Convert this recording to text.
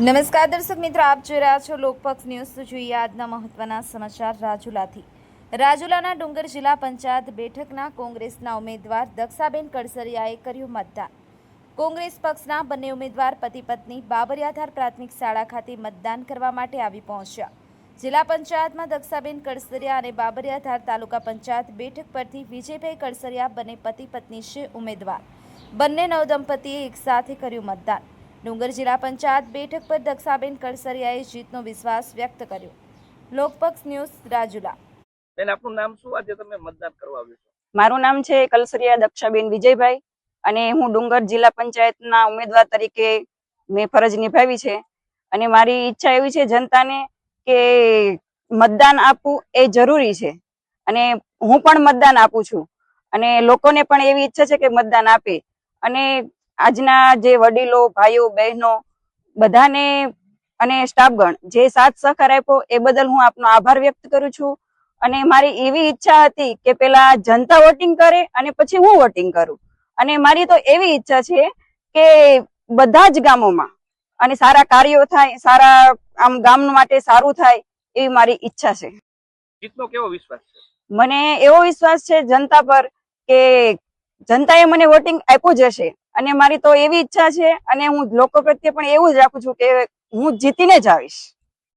નમસ્કાર દર્શક મિત્રો, આપ જોઈ રહ્યા છો લોકપક્ષ ન્યૂઝ। તો જોઈએ આજના મહત્વના સમાચાર રાજુલાથી। રાજુલાના ડુંગર જિલ્લા પંચાયત બેઠકના કોંગ્રેસના ઉમેદવાર દક્ષાબેન કડસરિયાએ કર્યું મતદાન। કોંગ્રેસ પક્ષના બંને ઉમેદવાર પતિ પત્ની બાબરિયાધાર પ્રાથમિક શાળા ખાતે મતદાન કરવા માટે આવી પહોંચ્યા। જિલ્લા પંચાયતમાં દક્ષાબેન કડસરિયા અને બાબરિયાધાર તાલુકા પંચાયત બેઠક પરથી વિજયભાઈ કડસરિયા બંને પતિ પત્ની છે ઉમેદવાર। બંને નવદંપતીએ એકસાથે કર્યું મતદાન। ડુંગર જિલ્લા પંચાયત બેઠક પર દક્ષાબેન કડસરિયાએ જીતનો વિશ્વાસ વ્યક્ત કર્યો। લોકપક્ષ ન્યૂઝ રાજુલા। બેન, આપનું નામ શું? આજે તમે મતદાન કરવા આવ્યો છો? મારું નામ છે કલસરિયા દક્ષાબેન વિજયભાઈ અને હું ડુંગર જિલ્લા પંચાયતના ઉમેદવાર તરીકે મેં ફરજ નિભાવી છે અને મારી ઈચ્છા એવી છે જનતાને કે મતદાન આપવું એ જરૂરી છે અને હું પણ મતદાન આપું છું અને લોકોને પણ એવી ઈચ્છા છે કે મતદાન આપે અને આજના જે વડીલો, ભાઈઓ, બહેનો બધાને અને સ્ટાફગણ જે સાથ સહકાર આપ્યો એ બદલ હું આપનો આભાર વ્યક્ત કરું છું। અને મારી એવી ઈચ્છા હતી કે પેલા જનતા વોટિંગ કરે અને પછી હું વોટિંગ કરું અને મારી તો એવી ઈચ્છા છે કે બધા જ ગામોમાં અને સારા કાર્યો થાય, સારા આમ ગામ માટે સારું થાય એવી મારી ઈચ્છા છે। જીતનો કેવો વિશ્વાસ છે? મને એવો વિશ્વાસ છે જનતા પર કે જનતાએ મને વોટિંગ આપ્યું જ હશે અને મારી તો એવી ઈચ્છા છે અને હું લોકો પ્રત્યે પણ એવું જ રાખું છું કે હું જીતીને જ આવીશ।